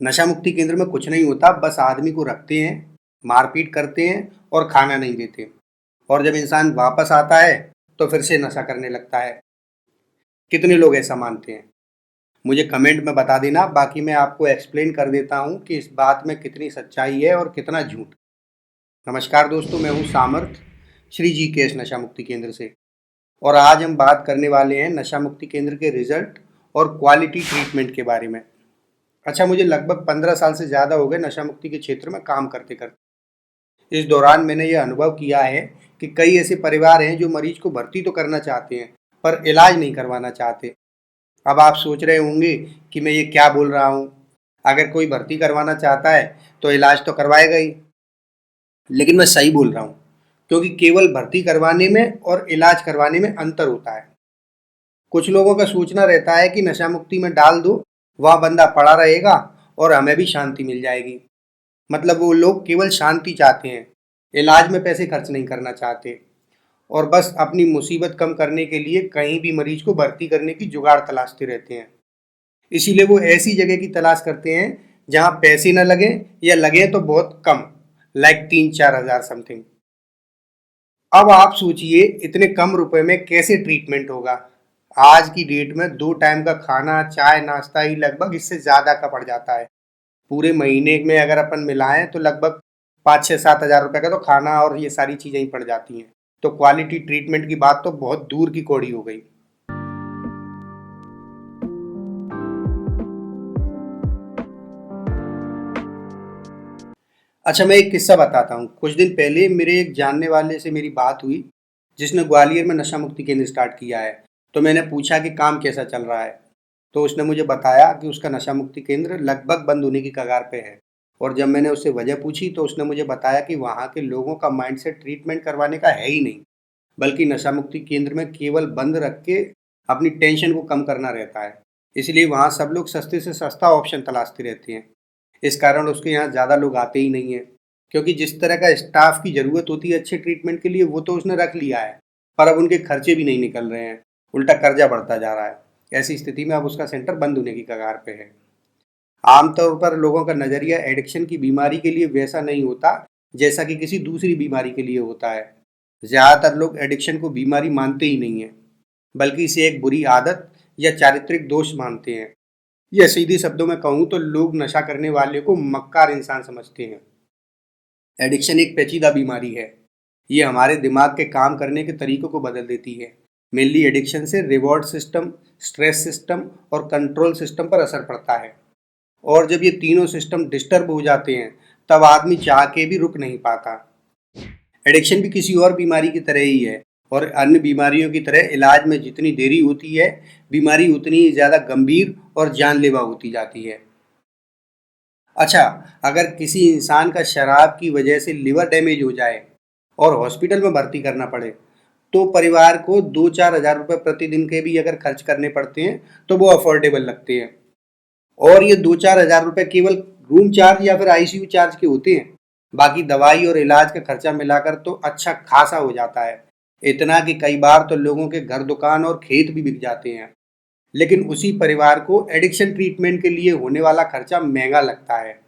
नशा मुक्ति केंद्र में कुछ नहीं होता, बस आदमी को रखते हैं, मारपीट करते हैं और खाना नहीं देते। और जब इंसान वापस आता है तो फिर से नशा करने लगता है। कितने लोग ऐसा मानते हैं? मुझे कमेंट में बता देना, बाकी मैं आपको एक्सप्लेन कर देता हूँ कि इस बात में कितनी सच्चाई है और कितना झूठ। नमस्कार दोस्तों, मैं हूँ सामर्थ, श्री जी केस नशा मुक्ति केंद्र से। और आज हम बात करने वाले हैं नशा मुक्ति केंद्र के रिजल्ट और क्वालिटी ट्रीटमेंट के बारे में। अच्छा, मुझे लगभग 15 साल से ज़्यादा हो गए नशा मुक्ति के क्षेत्र में काम करते करते। इस दौरान मैंने ये अनुभव किया है कि कई ऐसे परिवार हैं जो मरीज को भर्ती तो करना चाहते हैं पर इलाज नहीं करवाना चाहते। अब आप सोच रहे होंगे कि मैं ये क्या बोल रहा हूँ, अगर कोई भर्ती करवाना चाहता है तो इलाज तो करवाएगा ही। लेकिन मैं सही बोल रहा हूँ, क्योंकि केवल भर्ती करवाने में और इलाज करवाने में अंतर होता है। कुछ लोगों का सोचना रहता है कि नशा मुक्ति में डाल दो, वह बंदा पड़ा रहेगा और हमें भी शांति मिल जाएगी। मतलब वो लोग केवल शांति चाहते हैं, इलाज में पैसे खर्च नहीं करना चाहते और बस अपनी मुसीबत कम करने के लिए कहीं भी मरीज को भर्ती करने की जुगाड़ तलाशते रहते हैं। इसीलिए वो ऐसी जगह की तलाश करते हैं जहां पैसे न लगे या लगे तो बहुत कम, लाइक 3-4 हज़ार समथिंग। अब आप सोचिए इतने कम रुपए में कैसे ट्रीटमेंट होगा। आज की डेट में 2 टाइम का खाना, चाय, नाश्ता ही लगभग इससे ज़्यादा का पड़ जाता है। पूरे महीने में अगर अपन मिलाएं तो लगभग 5-6-7 हज़ार रुपए का तो खाना और ये सारी चीज़ें ही पड़ जाती हैं। तो क्वालिटी ट्रीटमेंट की बात तो बहुत दूर की कौड़ी हो गई। अच्छा, मैं एक किस्सा बताता हूँ। कुछ दिन पहले मेरे एक जानने वाले से मेरी बात हुई जिसने ग्वालियर में नशा मुक्ति केंद्र स्टार्ट किया है। तो मैंने पूछा कि काम कैसा चल रहा है। तो उसने मुझे बताया कि उसका नशा मुक्ति केंद्र लगभग बंद होने की कगार पे है। और जब मैंने उससे वजह पूछी तो उसने मुझे बताया कि वहाँ के लोगों का माइंडसेट ट्रीटमेंट करवाने का है ही नहीं, बल्कि नशा मुक्ति केंद्र में केवल बंद रख के अपनी टेंशन को कम करना रहता है। इसलिए वहाँ सब लोग सस्ते से सस्ता ऑप्शन तलाशते रहते हैं। इस कारण उसके यहाँ ज़्यादा लोग आते ही नहीं हैं, क्योंकि जिस तरह का स्टाफ की ज़रूरत होती है अच्छे ट्रीटमेंट के लिए वो तो उसने रख लिया है, पर अब उनके खर्चे भी नहीं निकल रहे हैं, उल्टा कर्जा बढ़ता जा रहा है। ऐसी स्थिति में अब उसका सेंटर बंद होने की कगार पे है। आमतौर पर लोगों का नज़रिया एडिक्शन की बीमारी के लिए वैसा नहीं होता जैसा कि किसी दूसरी बीमारी के लिए होता है। ज़्यादातर लोग एडिक्शन को बीमारी मानते ही नहीं हैं, बल्कि इसे एक बुरी आदत या चारित्रिक दोष मानते हैं। या सीधे शब्दों में कहूँ तो लोग नशा करने वाले को मक्कार इंसान समझते हैं। एडिक्शन एक पेचीदा बीमारी है। ये हमारे दिमाग के काम करने के तरीकों को बदल देती है। मेनली एडिक्शन से रिवॉर्ड सिस्टम, स्ट्रेस सिस्टम और कंट्रोल सिस्टम पर असर पड़ता है। और जब ये तीनों सिस्टम डिस्टर्ब हो जाते हैं तब आदमी चाह के भी रुक नहीं पाता। एडिक्शन भी किसी और बीमारी की तरह ही है और अन्य बीमारियों की तरह इलाज में जितनी देरी होती है, बीमारी उतनी ही ज़्यादा गंभीर और जानलेवा होती जाती है। अच्छा, अगर किसी इंसान का शराब की वजह से लिवर डैमेज हो जाए और हॉस्पिटल में भर्ती करना पड़े तो परिवार को 2-4 हज़ार रुपये प्रतिदिन के भी अगर खर्च करने पड़ते हैं तो वो अफोर्डेबल लगते हैं। और ये 2-4 हज़ार रुपये केवल रूम चार्ज या फिर आईसीयू चार्ज के होते हैं। बाकी दवाई और इलाज का खर्चा मिलाकर तो अच्छा खासा हो जाता है। इतना कि कई बार तो लोगों के घर, दुकान और खेत भी बिक जाते हैं। लेकिन उसी परिवार को एडिक्शन ट्रीटमेंट के लिए होने वाला खर्चा महंगा लगता है।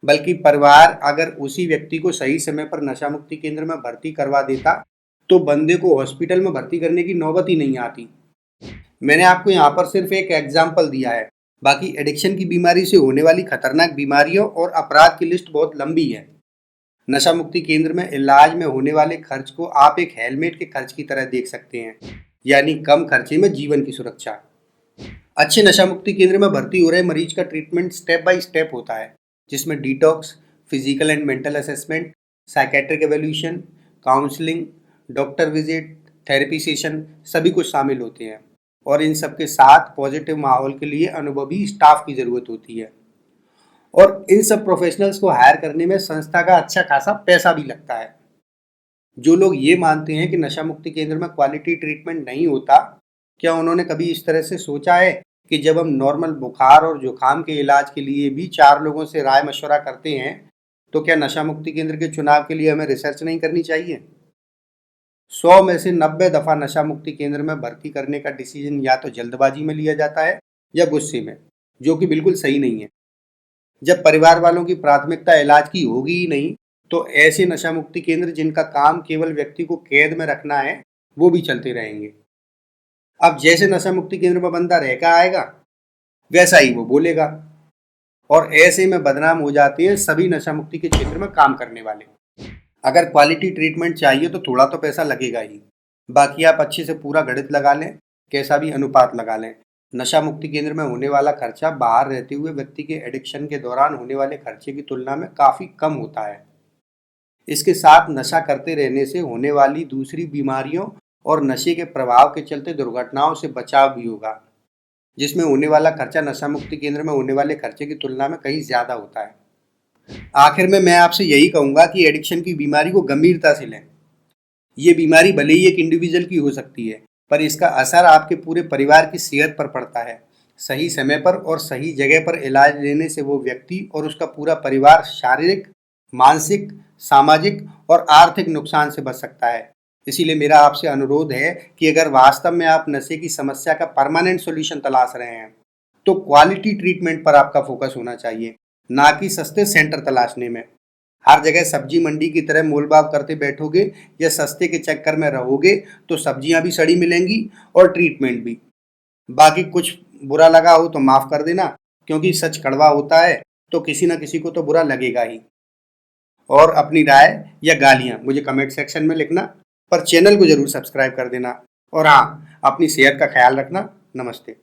बल्कि परिवार अगर उसी व्यक्ति को सही समय पर नशा मुक्ति केंद्र में भर्ती करवा देता तो बंदे को हॉस्पिटल में भर्ती करने की नौबत ही नहीं आती। मैंने आपको यहाँ पर सिर्फ एक एग्जाम्पल दिया है, बाकी एडिक्शन की बीमारी से होने वाली खतरनाक बीमारियों और अपराध की लिस्ट बहुत लंबी है। नशा मुक्ति केंद्र में इलाज में होने वाले खर्च को आप एक हेलमेट के खर्च की तरह देख सकते हैं, यानी कम खर्चे में जीवन की सुरक्षा। अच्छे नशा मुक्ति केंद्र में भर्ती हो रहे मरीज का ट्रीटमेंट स्टेप बाय स्टेप होता है, जिसमें detox, physical and mental assessment, psychiatric evaluation, counselling, doctor visit, therapy session सभी कुछ शामिल होते हैं। और इन सबके साथ पॉजिटिव माहौल के लिए अनुभवी स्टाफ की ज़रूरत होती है। और इन सब प्रोफेशनल्स को हायर करने में संस्था का अच्छा खासा पैसा भी लगता है। जो लोग ये मानते हैं कि नशा मुक्ति केंद्र में क्वालिटी ट्रीटमेंट नहीं होता, क्या उन्होंने कभी इस तरह से सोचा है कि जब हम नॉर्मल बुखार और जुकाम के इलाज के लिए भी 4 लोगों से राय मशवरा करते हैं, तो क्या नशा मुक्ति केंद्र के चुनाव के लिए हमें रिसर्च नहीं करनी चाहिए? 100 में से 90 दफ़ा नशा मुक्ति केंद्र में भर्ती करने का डिसीजन या तो जल्दबाजी में लिया जाता है या गुस्से में, जो कि बिल्कुल सही नहीं है। जब परिवार वालों की प्राथमिकता इलाज की होगी ही नहीं, तो ऐसे नशा मुक्ति केंद्र जिनका काम केवल व्यक्ति को कैद में रखना है, वो भी चलते रहेंगे। अब जैसे नशा मुक्ति केंद्र में बंदा रह के आएगा, वैसा ही वो बोलेगा, और ऐसे में बदनाम हो जाते हैं सभी नशा मुक्ति के क्षेत्र में काम करने वाले। अगर क्वालिटी ट्रीटमेंट चाहिए तो थोड़ा तो पैसा लगेगा ही, बाकी आप अच्छे से पूरा गणित लगा लें, कैसा भी अनुपात लगा लें। नशा मुक्ति केंद्र में होने वाला खर्चा बाहर रहते हुए व्यक्ति के एडिक्शन के दौरान होने वाले खर्चे की तुलना में काफ़ी कम होता है। इसके साथ नशा करते रहने से होने वाली दूसरी बीमारियों और नशे के प्रभाव के चलते दुर्घटनाओं से बचाव भी होगा, जिसमें होने वाला खर्चा नशा मुक्ति केंद्र में होने वाले खर्चे की तुलना में कहीं ज़्यादा होता है। आखिर में मैं आपसे यही कहूँगा कि एडिक्शन की बीमारी को गंभीरता से लें। ये बीमारी भले ही एक इंडिविजुअल की हो सकती है, पर इसका असर आपके पूरे परिवार की सेहत पर पड़ता है। सही समय पर और सही जगह पर इलाज लेने से वो व्यक्ति और उसका पूरा परिवार शारीरिक, मानसिक, सामाजिक और आर्थिक नुकसान से बच सकता है। इसीलिए मेरा आपसे अनुरोध है कि अगर वास्तव में आप नशे की समस्या का परमानेंट सॉल्यूशन तलाश रहे हैं, तो क्वालिटी ट्रीटमेंट पर आपका फोकस होना चाहिए, ना कि सस्ते सेंटर तलाशने में। हर जगह सब्जी मंडी की तरह मोलभाव करते बैठोगे या सस्ते के चक्कर में रहोगे तो सब्जियां भी सड़ी मिलेंगी और ट्रीटमेंट भी। बाकी कुछ बुरा लगा हो तो माफ कर देना, क्योंकि सच कड़वा होता है तो किसी ना किसी को तो बुरा लगेगा ही। और अपनी राय या गालियां मुझे कमेंट सेक्शन में लिखना, पर चैनल को जरूर सब्सक्राइब कर देना। और हाँ, अपनी सेहत का ख्याल रखना। नमस्ते।